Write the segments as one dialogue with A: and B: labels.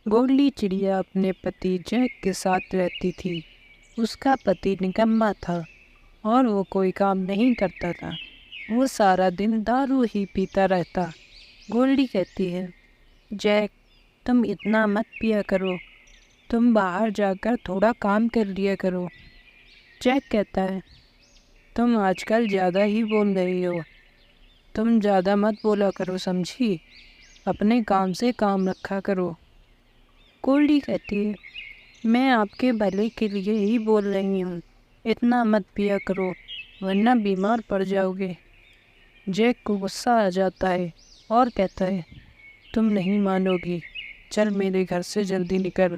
A: गोल्डी चिड़िया अपने पति जैक के साथ रहती थी। उसका पति निकम्मा था और वो कोई काम नहीं करता था। वो सारा दिन दारू ही पीता रहता। गोल्डी कहती है, जैक, तुम इतना मत पिया करो, तुम बाहर जाकर थोड़ा काम कर लिया करो। जैक कहता है, तुम आजकल ज़्यादा ही बोल रही हो, तुम ज़्यादा मत बोला करो, समझी? अपने काम से काम रखा करो। गोल्डी कहती है, मैं आपके भले के लिए ही बोल रही हूँ, इतना मत पिया करो वरना बीमार पड़ जाओगे। जैक को गुस्सा आ जाता है और कहता है, तुम नहीं मानोगी, चल मेरे घर से जल्दी निकल।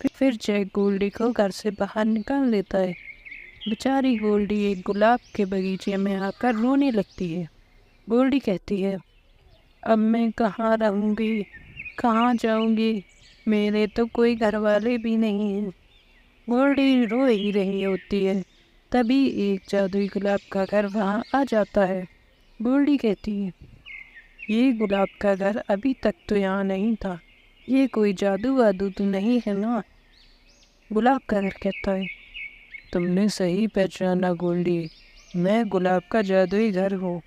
A: फिर जैक गोल्डी को घर से बाहर निकाल देता है। बेचारी गोल्डी एक गुलाब के बगीचे में आकर रोने लगती है। गोल्डी कहती है, अब मैं कहाँ रहूँगी, कहाँ जाऊँगी, मेरे तो कोई घर वाले भी नहीं हैं। गोल्डी रो ही रही होती है, तभी एक जादुई गुलाब का घर वहाँ आ जाता है। गोल्डी कहती है, ये गुलाब का घर अभी तक तो यहाँ नहीं था, ये कोई जादू वादू तो नहीं है ना? गुलाब का घर कहता है, तुमने सही पहचाना गोल्डी, मैं गुलाब का जादुई घर हूँ।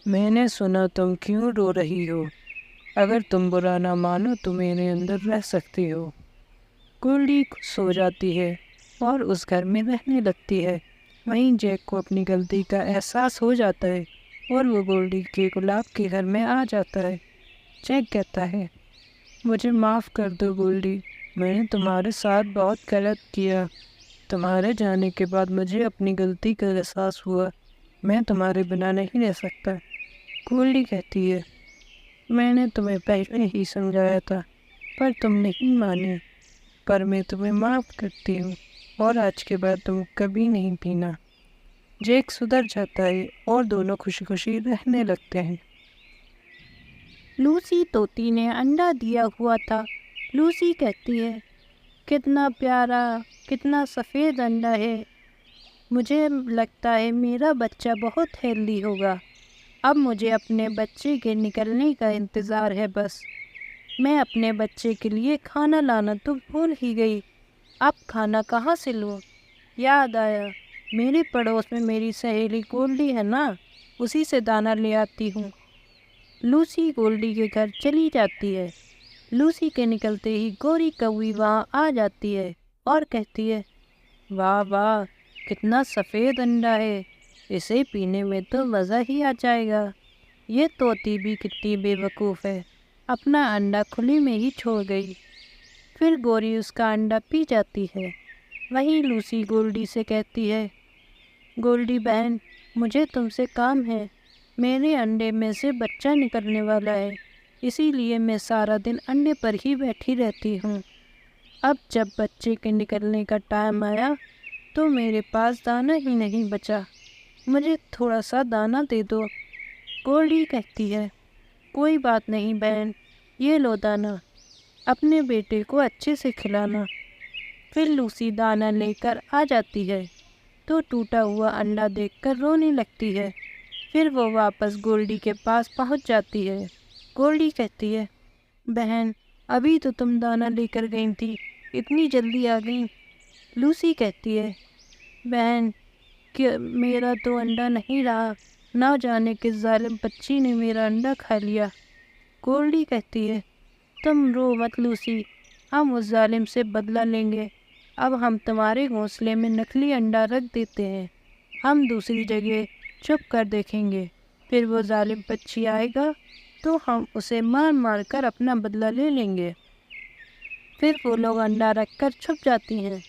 A: मैंने सुना तुम क्यों रो रही हो, अगर तुम बुरा ना मानो तो मेरे अंदर रह सकती हो। गोल्डी सो जाती है और उस घर में रहने लगती है। वहीं जैक को अपनी गलती का एहसास हो जाता है और वो गोल्डी के गुलाब के घर में आ जाता है। जैक कहता है, मुझे माफ़ कर दो गोल्डी, मैंने तुम्हारे साथ बहुत गलत किया। तुम्हारे जाने के बाद मुझे अपनी गलती का एहसास हुआ, मैं तुम्हारे बिना नहीं रह सकता। गोल्डी कहती है, मैंने तुम्हें पहले ही समझाया था पर तुम नहीं माने, पर मैं तुम्हें माफ़ करती हूँ और आज के बाद तुम कभी नहीं पीना। जैक सुधर जाता है और दोनों खुशी खुशी रहने लगते हैं।
B: लूसी तोती ने अंडा दिया हुआ था। लूसी कहती है, कितना प्यारा, कितना सफ़ेद अंडा है। मुझे लगता है मेरा बच्चा बहुत हेल्दी होगा। अब मुझे अपने बच्चे के निकलने का इंतज़ार है बस। मैं अपने बच्चे के लिए खाना लाना तो भूल ही गई। अब खाना कहाँ से लूँ? याद आया, मेरे पड़ोस में मेरी सहेली गोल्डी है ना, उसी से दाना ले आती हूँ। लूसी गोल्डी के घर चली जाती है। लूसी के निकलते ही गोरी कौवी वहाँ आ जाती है और कहती है, वाह वाह, कितना सफ़ेद अंडा है, इसे पीने में तो मज़ा ही आ जाएगा। ये तोती भी कितनी बेवकूफ़ है, अपना अंडा खुले में ही छोड़ गई। फिर गोरी उसका अंडा पी जाती है। वहीं लूसी गोल्डी से कहती है, गोल्डी बहन, मुझे तुमसे काम है। मेरे अंडे में से बच्चा निकलने वाला है, इसीलिए मैं सारा दिन अंडे पर ही बैठी रहती हूँ। अब जब बच्चे के निकलने का टाइम आया तो मेरे पास दाना ही नहीं बचा, मुझे थोड़ा सा दाना दे दो। गोल्डी कहती है, कोई बात नहीं बहन, ये लो दाना, अपने बेटे को अच्छे से खिलाना। फिर लूसी दाना लेकर आ जाती है तो टूटा हुआ अंडा देखकर रोने लगती है। फिर वो वापस गोल्डी के पास पहुंच जाती है। गोल्डी कहती है, बहन, अभी तो तुम दाना लेकर गई थी, इतनी जल्दी आ गई। लूसी कहती है, बहन, कि मेरा तो अंडा नहीं रहा, ना जाने किस जालिम पक्षी ने मेरा अंडा खा लिया। गोल्डी कहती है, तुम रो मत लूसी, हम उस जालिम से बदला लेंगे। अब हम तुम्हारे घोंसले में नकली अंडा रख देते हैं, हम दूसरी जगह छुप कर देखेंगे, फिर वो जालिम पक्षी आएगा तो हम उसे मार मार कर अपना बदला ले लेंगे। फिर वो लोग अंडा रख कर छुप जाती हैं।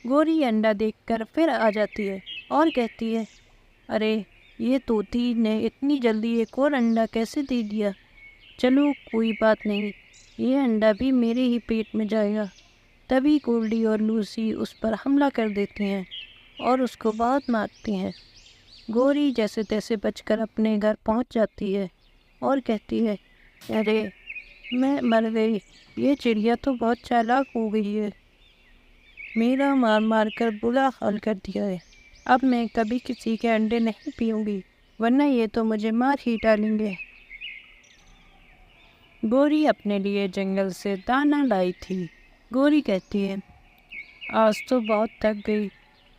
B: गोरी अंडा देखकर फिर आ जाती है और कहती है, अरे, ये तोती ने इतनी जल्दी एक और अंडा कैसे दे दिया? चलो कोई बात नहीं, ये अंडा भी मेरे ही पेट में जाएगा। तभी गोल्डी और लूसी उस पर हमला कर देती हैं और उसको बहुत मारती हैं। गोरी जैसे तैसे बचकर अपने घर पहुंच जाती है और कहती है, अरे, मैं मर गई, ये चिड़िया तो बहुत चालाक हो गई है, मेरा मार मार कर बुरा हाल कर दिया है। अब मैं कभी किसी के अंडे नहीं पीऊँगी, वरना ये तो मुझे मार ही डालेंगे। گوری اپنے لیے جنگل سے دانا لائی تھی۔ گوری کہتی ہے، آج تو بہت تھک گئی،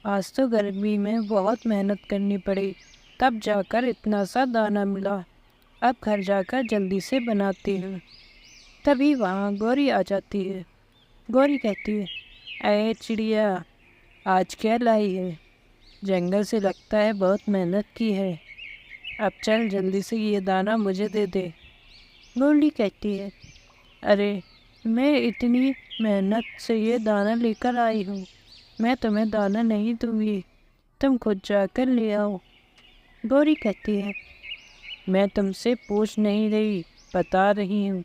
B: آج تو گرمی میں بہت محنت کرنی پڑی، تب جا کر اتنا سا دانا ملا، اب گھر جا کر جلدی سے بناتی ہوں۔ تبھی وہاں گوری آ جاتی ہے۔ گوری کہتی ہے، اے چڑیا، آج کیا لائی ہے؟ جنگل سے لگتا ہے بہت محنت کی ہے، اب چل جلدی سے یہ دانا مجھے دے دے۔ گورلی کہتی ہے، ارے میں اتنی محنت سے یہ دانا لے کر آئی ہوں، میں تمہیں دانا نہیں دوں گی، تم خود جا کر لے آؤ۔ گوری کہتی ہے، میں تم سے پوچھ نہیں رہی، بتا رہی ہوں۔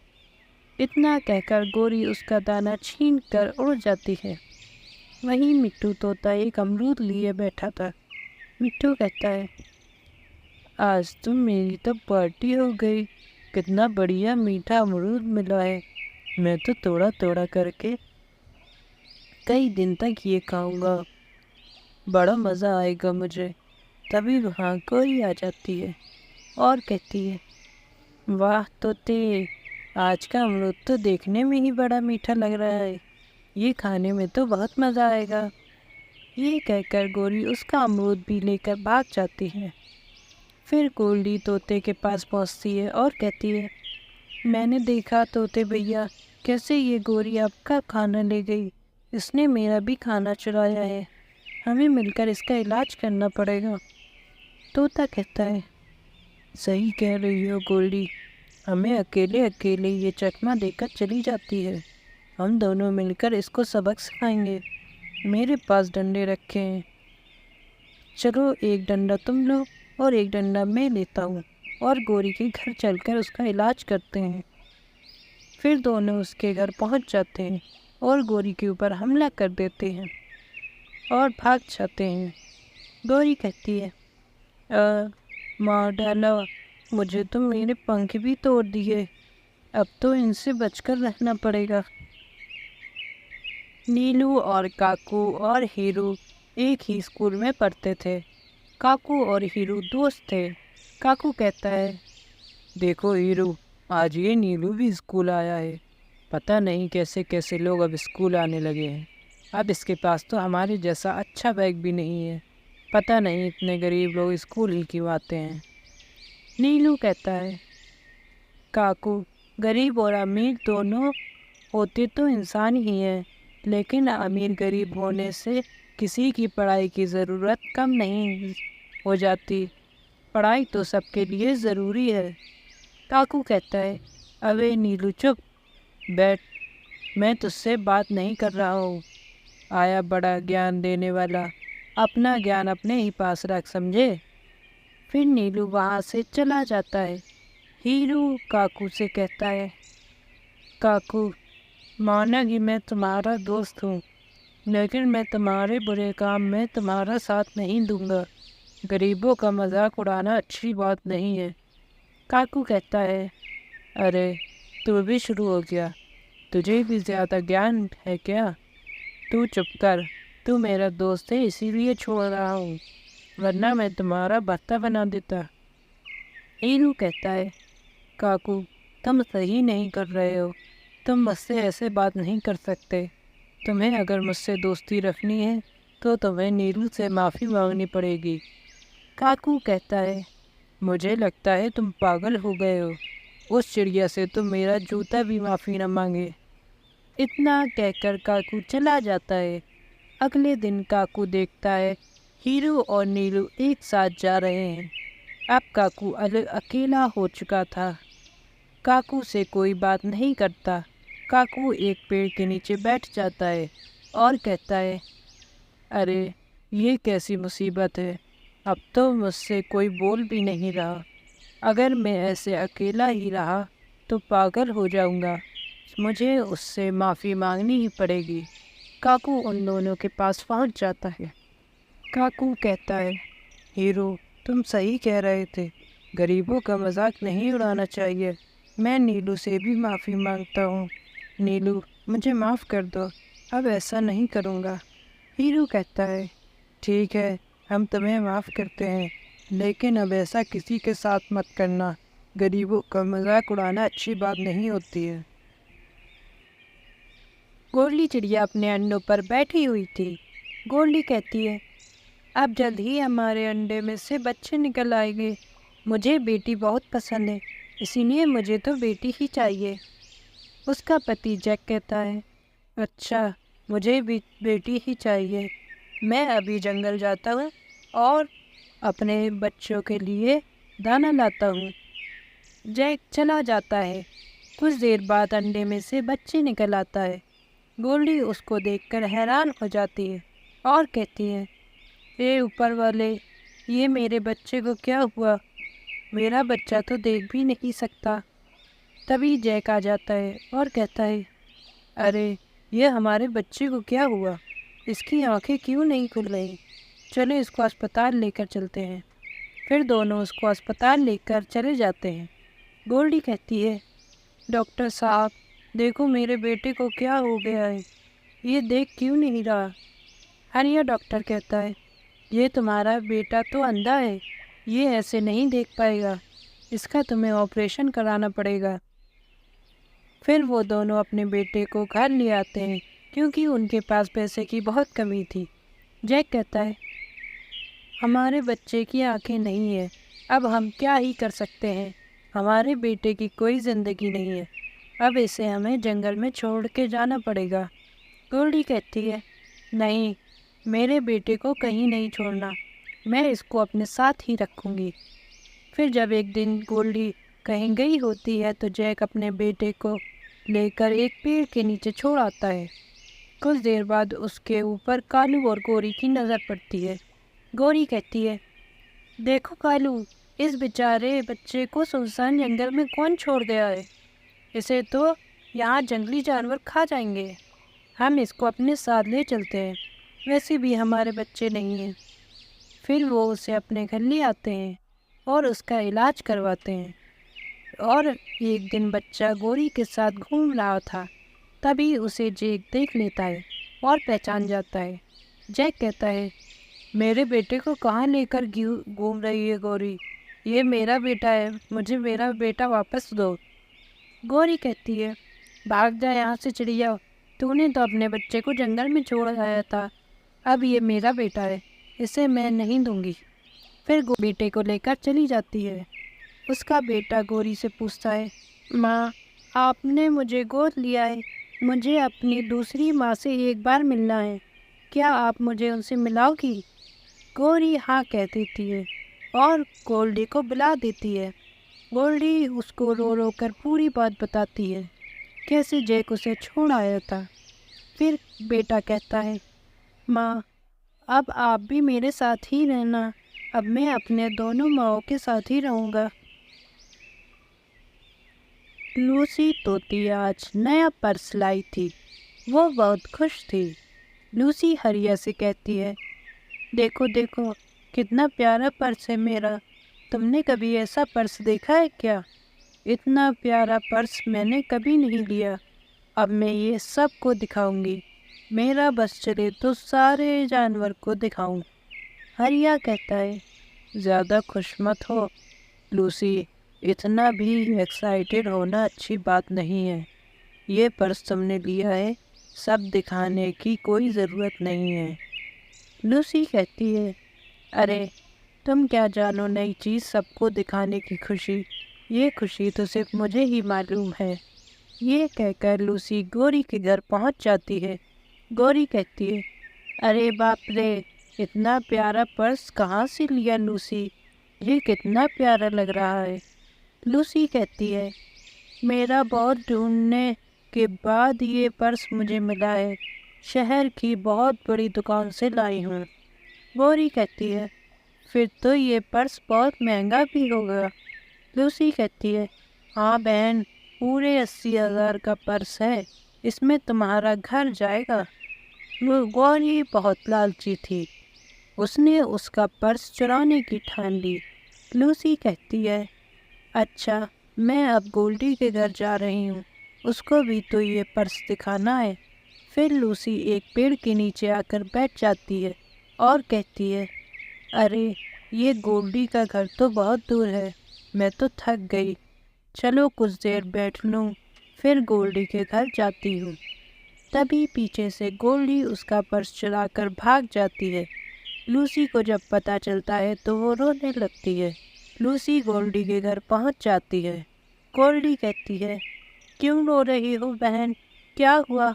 B: اتنا کہہ کر گوری اس کا دانا چھین کر اڑ جاتی ہے۔ وہیں مٹھو طوطا ایک امرود لیے بیٹھا تھا۔ مٹھو کہتا ہے، آج تو میری تو پارٹی ہو گئی، کتنا بڑھیا میٹھا امرود ملا ہے، میں تو توڑا توڑا کر کے کئی دن تک یہ کھاؤں گا، بڑا مزہ آئے گا مجھے۔ تبھی وہاں گوری آ جاتی ہے اور کہتی ہے، واہ طوطے، آج کا امرود تو دیکھنے میں ہی بڑا میٹھا لگ رہا ہے، یہ کھانے میں تو بہت مزہ آئے گا۔ یہ کہہ کر گوری اس کا امرود بھی لے کر بھاگ جاتی ہے۔ پھر گورلی طوطے کے پاس پہنچتی ہے اور کہتی ہے، میں نے دیکھا طوطے بھیا، کیسے یہ گوری آپ کا کھانا لے گئی، اس نے میرا بھی کھانا چرایا ہے، ہمیں مل کر اس کا علاج کرنا پڑے گا۔ طوطا کہتا ہے، صحیح کہہ رہی ہو گورلی، ہمیں اکیلے اکیلے یہ چکمہ دے کر چلی جاتی ہے، ہم دونوں مل کر اس کو سبق سکھائیں گے۔ میرے پاس ڈنڈے رکھے ہیں، چلو ایک ڈنڈا تم لو اور ایک ڈنڈا میں لیتا ہوں، اور گوری کے گھر چل کر اس کا علاج کرتے ہیں۔ پھر دونوں اس کے گھر پہنچ جاتے ہیں اور گوری کے اوپر حملہ کر دیتے ہیں اور بھاگ جاتے ہیں۔ گوری کہتی ہے، مار ڈالا، مجھے تو میرے پنکھ بھی توڑ دیے، اب تو ان سے بچ کر رہنا پڑے گا۔ نیلو اور کاکو اور ہیرو ایک ہی اسکول میں پڑھتے تھے۔ کاکو اور ہیرو دوست تھے۔ کاکو کہتا ہے، دیکھو ہیرو، آج یہ نیلو بھی اسکول آیا ہے، پتہ نہیں کیسے کیسے لوگ اب اسکول آنے لگے ہیں، اب اس کے پاس تو ہمارے جیسا اچھا بیگ بھی نہیں ہے، پتہ نہیں اتنے غریب لوگ اسکول ہی کیوں آتے ہیں۔ نیلو کہتا ہے، کاکو، غریب اور امیر دونوں ہوتے تو انسان ہی ہیں، لیکن امیر غریب ہونے سے کسی کی پڑھائی کی ضرورت کم نہیں ہو جاتی، پڑھائی تو سب کے لیے ضروری ہے۔ کاکو کہتا ہے، اوے نیلو چپ بیٹھ، میں تجھ سے بات نہیں کر رہا ہوں، آیا بڑا گیان دینے والا، اپنا گیان اپنے ہی پاس رکھ، سمجھے؟ پھر نیلو وہاں سے چلا جاتا ہے۔ ہیرو کاکو سے کہتا ہے، کاکو، مانا کہ میں تمہارا دوست ہوں، لیکن میں تمہارے برے کام میں تمہارا ساتھ نہیں دوں گا، غریبوں کا مذاق اڑانا اچھی بات نہیں ہے۔ کاکو کہتا ہے، ارے تو بھی شروع ہو گیا، تجھے بھی زیادہ گیان ہے کیا؟ تو چپ کر، تو میرا دوست ہے اسی لیے چھوڑ رہا ہوں، ورنہ میں تمہارا بھرتا بنا دیتا۔ ہیرو کہتا ہے، کاکو، تم صحیح نہیں کر رہے ہو، تم مجھ سے ایسے بات نہیں کر سکتے، تمہیں اگر مجھ سے دوستی رکھنی ہے تو تمہیں نیلو سے معافی مانگنی پڑے گی۔ کاکو کہتا ہے، مجھے لگتا ہے تم پاگل ہو گئے ہو، اس چڑیا سے تو میرا جوتا بھی معافی نہ مانگے۔ اتنا کہہ کر کاکو چلا جاتا ہے۔ اگلے دن کاکو دیکھتا ہے ہیرو اور نیلو ایک ساتھ جا رہے ہیں۔ اب کاکو اکیلا ہو چکا تھا، کاکو سے کوئی بات نہیں کرتا۔ کاکو ایک پیڑ کے نیچے بیٹھ جاتا ہے اور کہتا ہے، ارے یہ کیسی مصیبت ہے، اب تو مجھ سے کوئی بول بھی نہیں رہا، اگر میں ایسے اکیلا ہی رہا تو پاگل ہو جاؤں گا، مجھے اس سے معافی مانگنی ہی پڑے گی۔ کاکو ان دونوں کے پاس پہنچ جاتا ہے۔ کاکو کہتا ہے، ہیرو، تم صحیح کہہ رہے تھے، غریبوں کا مذاق نہیں اڑانا چاہیے، میں نیلو سے بھی معافی مانگتا ہوں، نیلو مجھے معاف کر دو، اب ایسا نہیں کروں گا۔ ہیرو کہتا ہے، ٹھیک ہے، ہم تمہیں معاف کرتے ہیں، لیکن اب ایسا کسی کے ساتھ مت کرنا،
A: गरीबों का मजाक उड़ाना अच्छी बात नहीं होती है।
B: गोल्डी चिड़िया अपने अंडों पर बैठी हुई थी। गोल्डी कहती है, अब जल्द ही हमारे अंडे में से बच्चे निकल आएंगे। मुझे बेटी बहुत पसंद है, इसीलिए मुझे तो बेटी ही चाहिए। उसका पति जैक कहता है, अच्छा, मुझे भी बेटी ही चाहिए। मैं अभी जंगल जाता हूँ और अपने बच्चों के लिए दाना लाता हूँ। जैक चला जाता है। कुछ देर बाद अंडे में से बच्चे निकल आता है। गोल्डी उसको देखकर हैरान हो जाती है और कहती है, ए ऊपर वाले, ये मेरे बच्चे को क्या हुआ? मेरा बच्चा तो देख भी नहीं सकता। तभी जैक आ जाता है और कहता है, अरे, ये हमारे बच्चे को क्या हुआ? इसकी आंखें क्यों नहीं खुल रही? चलो इसको अस्पताल लेकर चलते हैं। फिर दोनों उसको अस्पताल लेकर चले जाते हैं। गोल्डी कहती है, डॉक्टर साहब, देखो मेरे बेटे को क्या हो गया है, ये देख क्यों नहीं रहा? हरिया डॉक्टर कहता है, ये तुम्हारा बेटा तो अंधा है, ये ऐसे नहीं देख पाएगा, इसका तुम्हें ऑपरेशन कराना पड़ेगा। फिर वो दोनों अपने बेटे को घर ले आते हैं क्योंकि उनके पास पैसे की बहुत कमी थी। जैक कहता है, हमारे बच्चे की आंखें नहीं है, अब हम क्या ही कर सकते हैं? हमारे बेटे की कोई ज़िंदगी नहीं है, अब इसे हमें जंगल में छोड़ के जाना पड़ेगा। गोल्डी कहती है, नहीं, मेरे बेटे को कहीं नहीं छोड़ना, मैं इसको अपने साथ ही रखूँगी। फिर जब एक दिन गोल्डी कहीं गई होती है तो जैक अपने बेटे को लेकर एक पेड़ के नीचे छोड़ आता है। कुछ देर बाद उसके ऊपर कालू और गोरी की नज़र पड़ती है। गोरी कहती है, देखो कालू, इस बेचारे बच्चे को सुनसान जंगल में कौन छोड़ गया है? इसे तो यहाँ जंगली जानवर खा जाएंगे। हम इसको अपने साथ ले चलते हैं, वैसे भी हमारे बच्चे नहीं हैं। फिर वो उसे अपने घर ले आते हैं और उसका इलाज करवाते हैं। और एक दिन बच्चा गोरी के साथ घूम रहा था, तभी उसे जैक देख लेता है और पहचान जाता है। जैक कहता है, मेरे बेटे को कहाँ लेकर घूम रही है गोरी? ये मेरा बेटा है, मुझे मेरा बेटा वापस दो। गोरी कहती है, भाग जा यहाँ से चिड़िया, तूने तो अपने बच्चे को जंगल में छोड़ आया था, अब ये मेरा बेटा है, इसे मैं नहीं दूंगी। फिर बेटे को लेकर चली जाती है। उसका बेटा गोरी से पूछता है, माँ, आपने मुझे गोद लिया है, मुझे अपनी दूसरी माँ से एक बार मिलना है, क्या आप मुझे उनसे मिलाओगी? गोरी हाँ कह देती है और गोल्डी को बुला देती है। गोल्डी उसको रो रो कर पूरी बात बताती है, कैसे जैक उसे छोड़ आया था। फिर बेटा कहता है, माँ, अब आप भी मेरे साथ ही रहना, अब मैं अपने दोनों माँओं के साथ ही रहूँगा। लूसी तोती आज नया पर्स लाई थी। वो बहुत खुश थी। लूसी हरिया से कहती है, देखो देखो, कितना प्यारा पर्स है मेरा, तुमने कभी ऐसा पर्स देखा है क्या? इतना प्यारा पर्स मैंने कभी नहीं लिया। अब मैं ये सबको दिखाऊंगी, मेरा बस चले तो सारे जानवर को दिखाऊं। हरिया कहता है, ज़्यादा खुश मत हो लूसी, इतना भी एक्साइटेड होना अच्छी बात नहीं है। ये पर्स तुमने लिया है, सब दिखाने की कोई ज़रूरत नहीं है। लूसी कहती है, अरे, तुम क्या जानो नई चीज़ सबको दिखाने की खुशी, ये खुशी तो सिर्फ मुझे ही मालूम है। ये कहकर लूसी गोरी के घर पहुंच जाती है। गोरी कहती है, अरे बाप रे, इतना प्यारा पर्स कहाँ से लिया लूसी, ये कितना प्यारा लग रहा है। लूसी कहती है, मेरा बहुत ढूंढने के बाद ये पर्स मुझे मिला है, शहर की बहुत बड़ी दुकान से लाई हूँ। गोरी कहती है, फिर तो ये पर्स बहुत महंगा भी होगा। लूसी कहती है, हाँ बहन, पूरे 80,000 का पर्स है, इसमें तुम्हारा घर जाएगा। गोरी बहुत लालची थी, उसने उसका पर्स चुराने की ठान ली। लूसी कहती है, अच्छा, मैं अब गोल्डी के घर जा रही हूँ, उसको भी तो ये पर्स दिखाना है। फिर लूसी एक पेड़ के नीचे आकर बैठ जाती है और कहती है, अरे, ये गोल्डी का घर तो बहुत दूर है, मैं तो थक गई, चलो कुछ देर बैठ लूँ, फिर गोल्डी के घर जाती हूँ। तभी पीछे से गोल्डी उसका पर्स चुरा कर भाग जाती है। लूसी को जब पता चलता है तो वो रोने लगती है। लूसी गोल्डी के घर पहुंच जाती है। गोल्डी कहती है, क्यों रो रही हो बहन, क्या हुआ?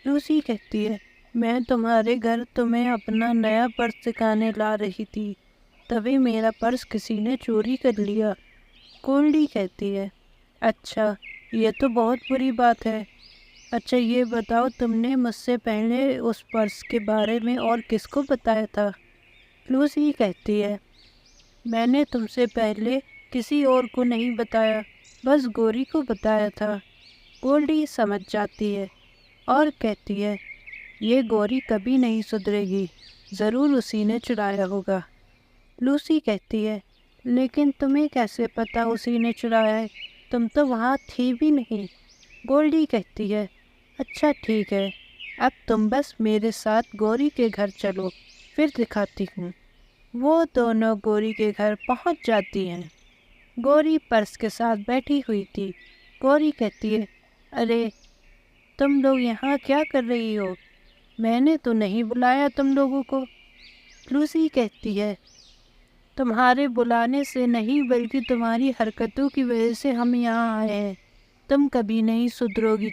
B: लूसी कहती है, मैं तुम्हारे घर तुम्हें अपना नया पर्स दिखाने ला रही थी, तभी मेरा पर्स किसी ने चोरी कर लिया। गोल्डी कहती है, अच्छा ये तो बहुत बुरी बात है। अच्छा ये बताओ, तुमने मुझसे पहले उस पर्स के बारे में और किसको बताया था? लूसी कहती है, मैंने तुमसे पहले किसी और को नहीं बताया, बस गौरी को बताया था। गोल्डी समझ जाती है और कहती है, ये गौरी कभी नहीं सुधरेगी, ज़रूर उसी ने चुराया होगा। लूसी कहती है, लेकिन तुम्हें कैसे पता उसी ने चुराया है, तुम तो वहाँ थी भी नहीं। गोल्डी कहती है, अच्छा ठीक है, अब तुम बस मेरे साथ गौरी के घर चलो, फिर दिखाती हूँ। वो दोनों गौरी के घर पहुँच जाती हैं। गौरी पर्स के साथ बैठी हुई थी। गौरी कहती है, अरे तुम लोग यहाँ क्या कर रही हो? मैंने तो नहीं बुलाया तुम लोगों को। लूसी कहती है, तुम्हारे बुलाने से नहीं बल्कि तुम्हारी हरकतों की वजह से हम यहाँ आए हैं, तुम कभी नहीं सुधरोगी।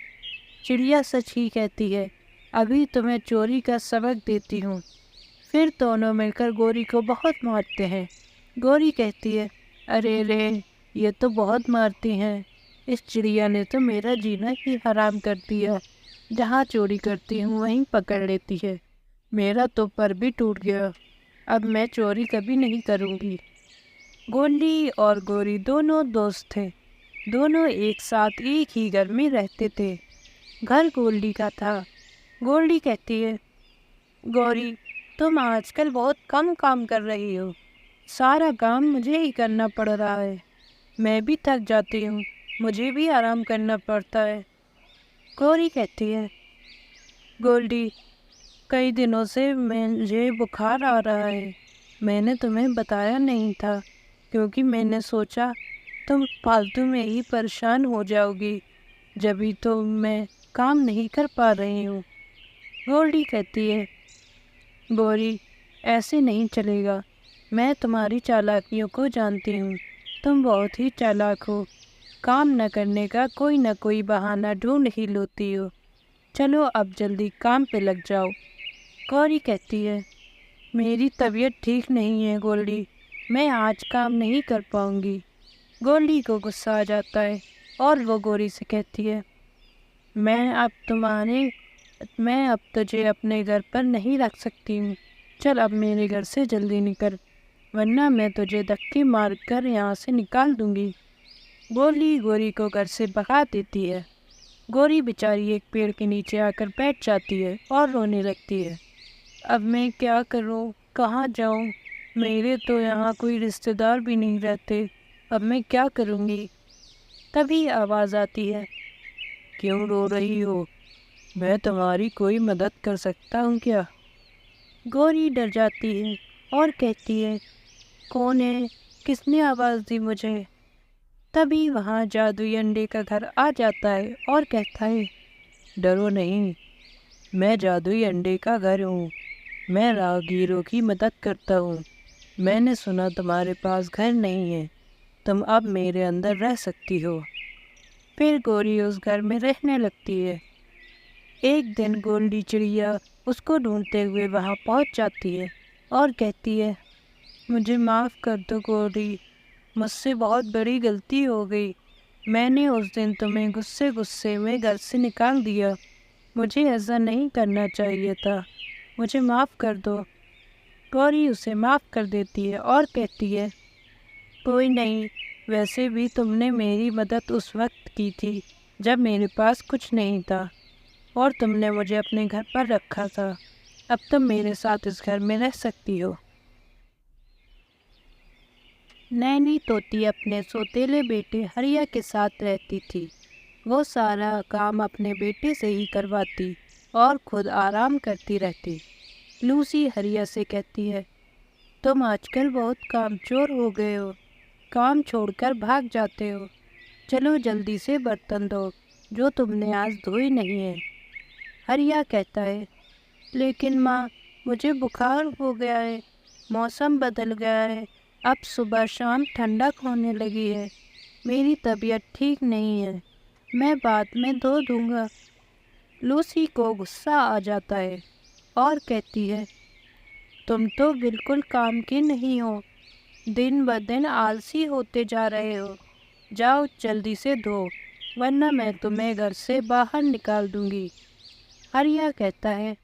B: चिड़िया सच ही कहती है, अभी तुम्हें चोरी का सबक देती हूँ। फिर दोनों मिलकर गौरी को बहुत मारते हैं। गौरी कहती है, अरे रे, ये तो बहुत मारती हैं, इस चिड़िया ने तो मेरा जीना ही हराम कर दिया, जहाँ चोरी करती हूँ वहीं पकड़ लेती है, मेरा तो पर भी टूट गया, अब मैं चोरी कभी नहीं करूँगी। गोल्डी और गौरी दोनों दोस्त थे, दोनों एक साथ एक ही घर में रहते थे। घर गोल्डी का था। गोल्डी कहती है, गौरी तुम आजकल बहुत कम काम कर रही हो, सारा काम मुझे ही करना पड़ रहा है, मैं भी थक जाती हूँ, मुझे भी आराम करना पड़ता है। गौरी कहती है, गोल्डी कई दिनों से मुझे बुखार आ रहा है, मैंने तुम्हें बताया नहीं था क्योंकि मैंने सोचा तुम फालतू में ही परेशान हो जाओगी, जभी तो मैं काम नहीं कर पा रही हूँ। गोल्डी कहती है, गौरी ऐसे नहीं चलेगा, मैं तुम्हारी चालाकियों को जानती हूँ, तुम बहुत ही चालाक हो, काम न करने का कोई न कोई बहाना ढूंढ ही लेती हो, चलो अब जल्दी काम पे लग जाओ। गौरी कहती है, मेरी तबीयत ठीक नहीं है गोल्डी, मैं आज काम नहीं कर पाऊँगी। गोल्डी को गुस्सा आ जाता है और वो गौरी से कहती है, मैं अब तुझे अपने घर पर नहीं रख सकती हूँ, चल अब मेरे घर से जल्दी निकल, वरना मैं तुझे धक्के मार कर यहाँ से निकाल दूँगी। गोल्डी गौरी को घर से भगा देती है। गौरी बेचारी एक पेड़ के नीचे आकर बैठ जाती है और रोने लगती है, अब मैं क्या करूँ, कहाँ जाऊँ, मेरे तो यहाँ कोई रिश्तेदार भी नहीं रहते, अब मैं क्या करूँगी। तभी आवाज़ आती है, क्यों रो रही हो, मैं तुम्हारी कोई मदद कर सकता हूँ क्या? गौरी डर जाती है और कहती है, कौन है, किसने आवाज़ दी मुझे? तभी वहाँ जादुई अंडे का घर आ जाता है और कहता है, डरो नहीं, मैं जादुई अंडे का घर हूँ, मैं राहगीरों की मदद करता हूँ, मैंने सुना तुम्हारे पास घर नहीं है, तुम अब मेरे अंदर रह सकती हो। फिर गौरी उस घर में रहने लगती है। एक दिन गोल्डी चिड़िया उसको ढूंढते हुए वहाँ पहुँच जाती है और कहती है, मुझे माफ़ कर दो गौरी, मुझसे बहुत बड़ी गलती हो गई, मैंने उस दिन तुम्हें गुस्से गुस्से में घर से निकाल दिया, मुझे ऐसा नहीं करना चाहिए था, मुझे माफ़ कर दो। गौरी उसे माफ़ कर देती है और कहती है, कोई नहीं, वैसे भी तुमने मेरी मदद उस वक्त की थी जब मेरे पास कुछ नहीं था और तुमने मुझे अपने घर पर रखा था, अब तुम मेरे साथ इस घर में रह सकती हो। नैनी तोती अपने सौतेले बेटे हरिया के साथ रहती थी। वो सारा काम अपने बेटे से ही करवाती और खुद आराम करती रहती। लूसी हरिया से कहती है, तुम आजकल बहुत कामचोर हो गए हो, काम छोड़कर भाग जाते हो, चलो जल्दी से बर्तन धो जो तुमने आज धोए नहीं है। हरिया कहता है, लेकिन माँ मुझे बुखार हो गया है, मौसम बदल गया है, अब सुबह शाम ठंडक होने लगी है, मेरी तबीयत ठीक नहीं है, मैं बाद में धो दूँगा। लूसी को गुस्सा आ जाता है और कहती है, तुम तो बिल्कुल काम की नहीं हो, दिन ब दिन आलसी होते जा रहे हो। जाओ जल्दी से धो, वरना मैं तुम्हें घर से बाहर निकाल दूँगी। हरिया कहता है,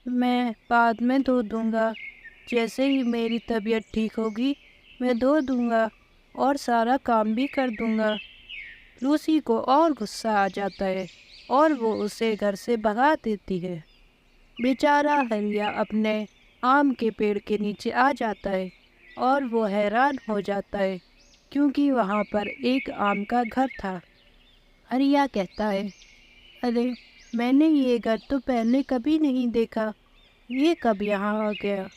B: मैं बाद में धो दूँगा, जैसे ही मेरी तबीयत ठीक होगी मैं धो दूँगा और सारा काम भी कर दूँगा। लूसी को और गुस्सा आ जाता है और वो उसे घर से भगा देती है। बेचारा हरिया अपने आम के पेड़ के नीचे आ जाता है और वो हैरान हो जाता है क्योंकि वहाँ पर एक आम का घर था। हरिया कहता है, अरे मैंने ये घर तो पहले कभी नहीं देखा, ये कब यहाँ आ गया?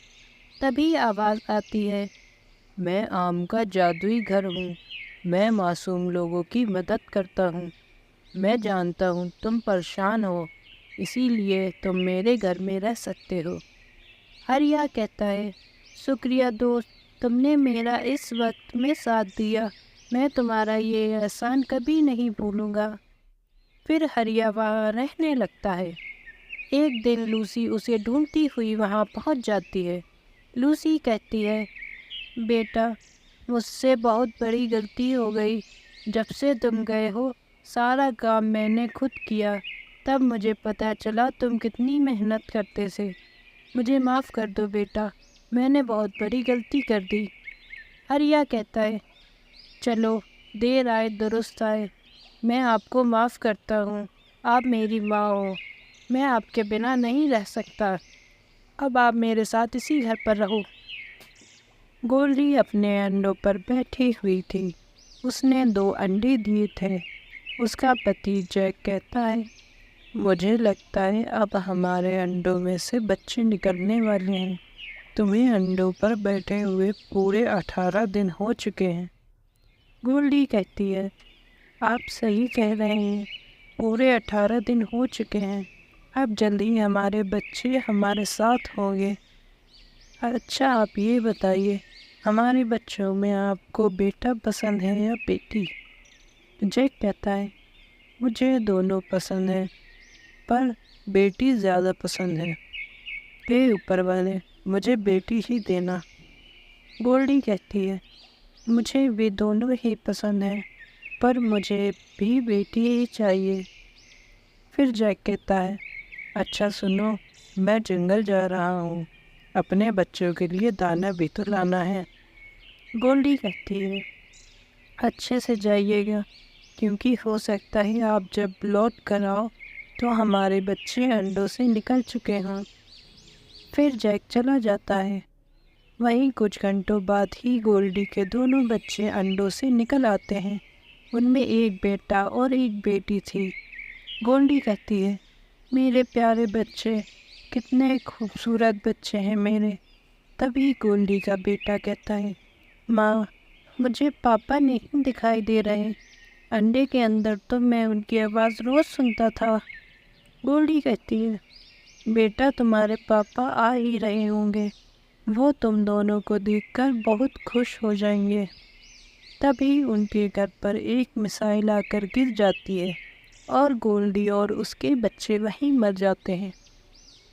B: तभी आवाज़ आती है,
A: मैं आम का जादुई घर हूँ, मैं मासूम लोगों की मदद करता हूँ। मैं जानता हूँ तुम परेशान हो, इसीलिए तुम मेरे घर में रह सकते हो।
B: हरिया कहता है, शुक्रिया दोस्त, तुमने मेरा इस वक्त में साथ दिया, मैं तुम्हारा ये एहसान कभी नहीं भूलूँगा। फिर हरिया वहाँ रहने लगता है। एक दिन लूसी उसे ढूंढती हुई वहाँ पहुँच जाती है। लूसी कहती है, बेटा मुझसे बहुत बड़ी गलती हो गई, जब से तुम गए हो सारा काम मैंने खुद किया, तब मुझे पता चला तुम कितनी मेहनत करते थे। मुझे माफ़ कर दो बेटा, मैंने बहुत बड़ी गलती कर दी। हरिया कहता है, चलो देर आए दुरुस्त आए, मैं आपको माफ़ करता हूँ, आप मेरी माँ हो, मैं आपके बिना नहीं रह सकता, अब आप मेरे साथ इसी घर पर रहो।
A: गोल्डी अपने अंडों पर बैठी हुई थी, उसने 2 अंडे दिए थे। उसका पति जैक कहता है, मुझे लगता है अब हमारे अंडों में से बच्चे निकलने वाले हैं। तुम्हें अंडों पर बैठे हुए पूरे 18 दिन हो चुके हैं। गोल्डी कहती है, आप सही कह रहे हैं, पूरे 18 दिन हो चुके हैं, अब जल्दी हमारे बच्चे हमारे साथ होंगे। अच्छा आप ये बताइए, हमारे बच्चों में आपको बेटा पसंद है या बेटी? जैक कहता है, मुझे दोनों पसंद है, पर बेटी ज़्यादा पसंद है। हे ऊपर वाले, मुझे बेटी ही देना। गोल्डी कहती है, मुझे भी दोनों ही पसंद है, पर मुझे भी बेटी ही चाहिए। फिर जैक कहता है, अच्छा सुनो, मैं जंगल जा रहा हूँ, अपने बच्चों के लिए दाना भी तो लाना है। गोल्डी कहती है, अच्छे से जाइएगा, क्योंकि हो सकता है आप जब लौट कर आओ तो हमारे बच्चे अंडों से निकल चुके हों। फिर जैक चला जाता है। वहीं कुछ घंटों बाद ही गोल्डी के दोनों बच्चे अंडों से निकल आते हैं। उनमें एक बेटा और एक बेटी थी। गोल्डी कहती है, मेरे प्यारे बच्चे, कितने खूबसूरत बच्चे हैं मेरे। तभी गोल्डी का बेटा कहता है, माँ मुझे पापा नहीं दिखाई दे रहे, अंडे के अंदर तो मैं उनकी आवाज़ रोज़ सुनता था। गोल्डी कहती है, बेटा तुम्हारे पापा आ ही रहे होंगे, वो तुम दोनों को देखकर बहुत खुश हो जाएंगे। तभी उनके घर पर एक मिसाइल आकर गिर जाती है और गोल्डी और उसके बच्चे वहीं मर जाते हैं।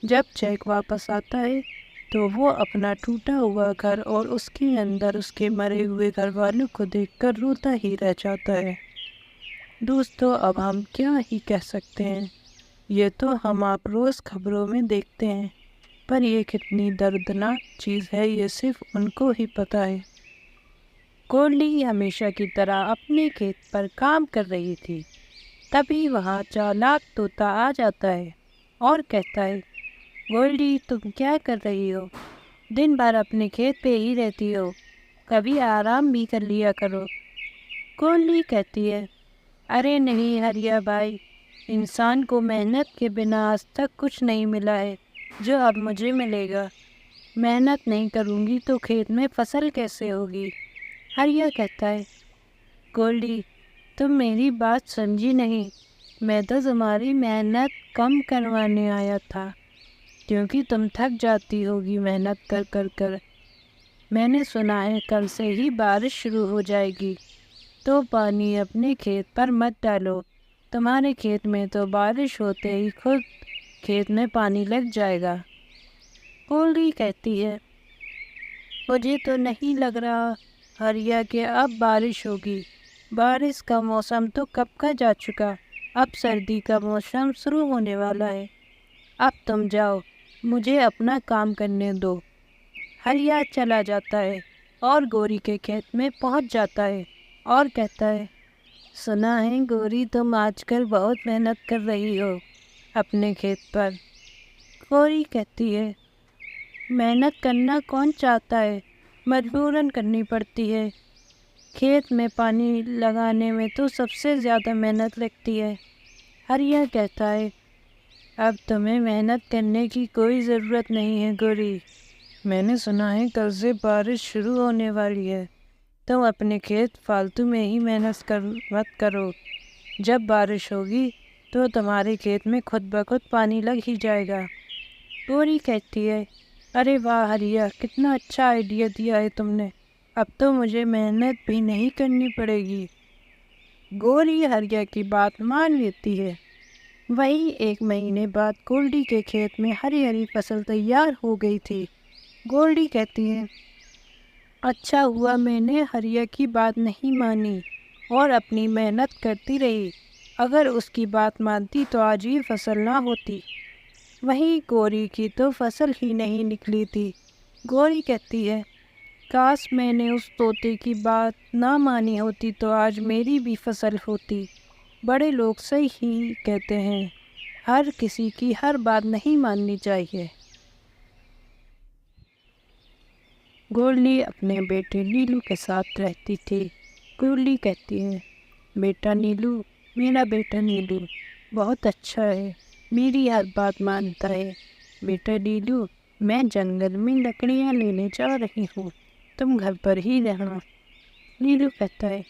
A: जब जैक वापस आता है तो वो अपना टूटा हुआ घर और उसके अंदर उसके मरे हुए घर वालों को देखकर रोता ही रह जाता है। दोस्तों अब हम क्या ही कह सकते हैं, ये तो हम आप रोज़ खबरों में देखते हैं, पर ये कितनी दर्दनाक चीज़ है ये सिर्फ उनको ही पता है। गोल्डी हमेशा की तरह अपने खेत पर काम कर रही थी। तभी वहाँ चालाक तोता आ जाता है और कहता है, गोल्डी तुम क्या कर रही हो? दिन भर अपने खेत पे ही रहती हो, कभी आराम भी कर लिया करो। गोल्डी कहती है, अरे नहीं हरिया भाई, इंसान को मेहनत के बिना आज तक कुछ नहीं मिला है जो अब मुझे मिलेगा। मेहनत नहीं करूँगी तो खेत में फसल कैसे होगी? हरिया कहता है, गोल्डी
B: तुम मेरी बात समझी नहीं। मैं तो तुम्हारी मेहनत कम करवाने आया था, क्योंकि तुम थक जाती होगी मेहनत कर कर कर। मैंने सुना है कल से ही बारिश शुरू हो जाएगी, तो पानी अपने खेत पर मत डालो। तुम्हारे खेत में तो बारिश होते ही खुद खेत में पानी लग जाएगा। गोल्डी कहती है, मुझे तो नहीं लग रहा हरिया कि अब बारिश होगी। बारिश का मौसम तो कब का जा चुका, अब सर्दी का मौसम शुरू होने वाला है। अब तुम जाओ, मुझे अपना काम करने दो। हरिया चला जाता है और गौरी के खेत में पहुंच जाता है और कहता है, सुना है गौरी तुम आजकल बहुत मेहनत कर रही हो अपने खेत पर। गौरी कहती है, मेहनत करना कौन चाहता है, मजबूरन करनी पड़ती है। खेत में पानी लगाने में तो सबसे ज़्यादा मेहनत लगती है। हरिया कहता है, अब तुम्हें मेहनत करने की कोई ज़रूरत नहीं है गौरी। मैंने सुना है कल से बारिश शुरू होने वाली है। तुम अपने खेत फालतू में ही मेहनत मत करो। जब बारिश होगी तो तुम्हारे खेत में खुद ब खुद पानी लग ही जाएगा। गौरी कहती है, अरे वाह हरिया, कितना अच्छा आइडिया दिया है तुमने। अब तो मुझे मेहनत भी नहीं करनी पड़ेगी। गौरी हरिया की बात मान लेती है। वही 1 महीने बाद गोल्डी के खेत में हरी हरी फसल तैयार हो गई थी। गोल्डी कहती है, अच्छा हुआ मैंने हरिया की बात नहीं मानी और अपनी मेहनत करती रही। अगर उसकी बात मानती तो आज ये फसल ना होती। वहीं गौरी की तो फसल ही नहीं निकली थी। गौरी कहती है, काश मैंने उस तोते की बात ना मानी होती तो आज मेरी भी फसल होती। बड़े लोग सही ही कहते हैं, हर किसी की हर बात नहीं माननी चाहिए। गोल्डी अपने बेटे नीलू के साथ रहती थी। गोल्डी कहती है, बेटा नीलू, मेरा बेटा नीलू बहुत अच्छा है, मेरी हर बात मानता है। बेटा नीलू, मैं जंगल में लकड़ियाँ लेने जा रही हूँ, तुम घर पर ही रहना। नीलू कहता है,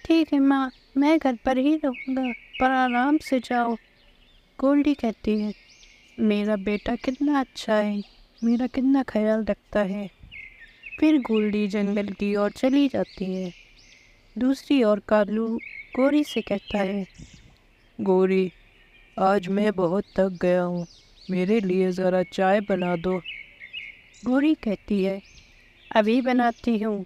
B: ठीक है माँ, मैं घर पर ही रहूँगा, पर आराम से जाओ। गोल्डी कहती है, मेरा बेटा कितना अच्छा है, मेरा कितना ख्याल रखता है। फिर गोल्डी जंगल की ओर चली जाती है। दूसरी ओर कालू गौरी से कहता है, गौरी, आज मैं बहुत थक गया हूँ, मेरे लिए ज़रा चाय बना दो। गौरी कहती है, अभी बनाती हूँ।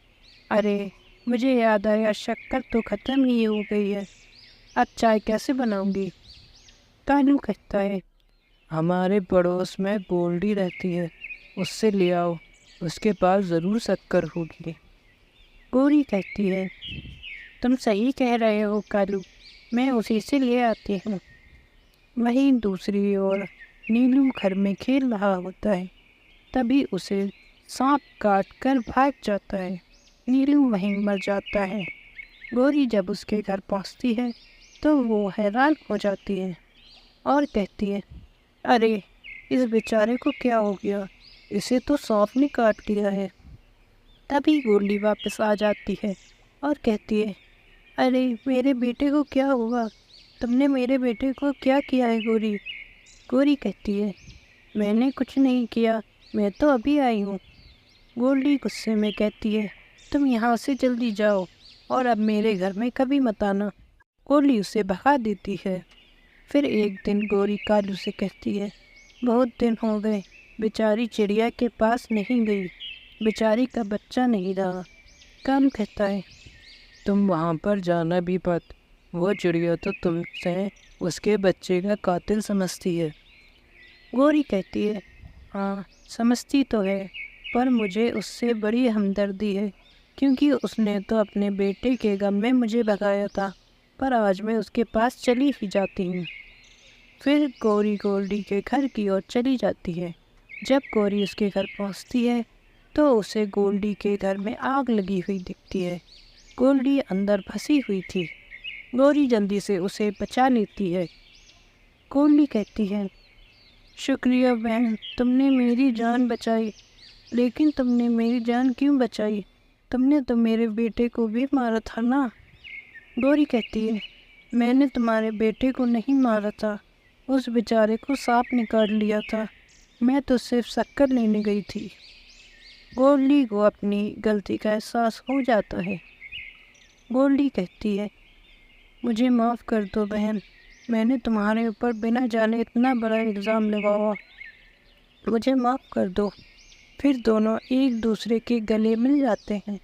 B: अरे, मुझे याद आया शक्कर तो ख़त्म ही हो गई है, अब चाय कैसे बनाऊंगी। कालू कहता है, हमारे पड़ोस में गोल्डी रहती है, उससे ले आओ, उसके पास ज़रूर शक्कर होगी। गौरी कहती है, तुम सही कह रहे हो कालू, मैं उसी से ले आती हूँ। वहीं दूसरी ओर नीलू घर में खेल रहा होता है, तभी उसे सांप काट कर भाग जाता है। नीलू वहीं मर जाता है। गौरी जब उसके घर पहुँचती है तो वो हैरान हो जाती है और कहती है, अरे, इस बेचारे को क्या हो गया, इसे तो सांप ने काट लिया है। तभी गोल्डी वापस आ जाती है और कहती है, अरे, मेरे बेटे को क्या हुआ, तुमने मेरे बेटे को क्या किया है गौरी। गौरी कहती है, मैंने कुछ नहीं किया, मैं तो अभी आई हूँ। गोल्डी गुस्से में कहती है, तुम यहाँ से जल्दी जाओ और अब मेरे घर में कभी मत आना। गोल्डी उसे भगा देती है। फिर एक दिन गौरी कालू से कहती है, बहुत दिन हो गए बेचारी चिड़िया के पास नहीं गई, बेचारी का बच्चा नहीं रहा। कालू कहता है, तुम वहाँ पर जाना भी मत, वो चिड़िया तो तुमसे उसके बच्चे का कातिल समझती है। गौरी कहती है, हाँ समझती तो है, पर मुझे उससे बड़ी हमदर्दी है, क्योंकि उसने तो अपने बेटे के गम में मुझे भगाया था, पर आज मैं उसके पास चली ही जाती हूँ। फिर गौरी गोल्डी के घर की ओर चली जाती है। जब गौरी उसके घर पहुँचती है तो उसे गोल्डी के घर में आग लगी हुई दिखती है। गोल्डी अंदर फंसी हुई थी। गौरी जल्दी से उसे बचा लेती है। गोल्डी कहती है, शुक्रिया बहन, तुमने मेरी जान बचाई, लेकिन तुमने मेरी जान क्यों बचाई, तुमने तो मेरे बेटे को भी मारा था ना। گوری کہتی ہے میں نے تمہارے بیٹے کو نہیں مارا تھا، اس بیچارے کو سانپ نے کاٹ لیا تھا، میں تو صرف شکر لینے گئی تھی۔ گولڈی کو اپنی غلطی کا احساس ہو جاتا ہے۔ گولڈی کہتی ہے مجھے معاف کر دو بہن، میں نے تمہارے اوپر بنا جانے اتنا بڑا الزام لگایا، مجھے معاف کر دو۔ پھر دونوں ایک دوسرے کے گلے مل جاتے ہیں۔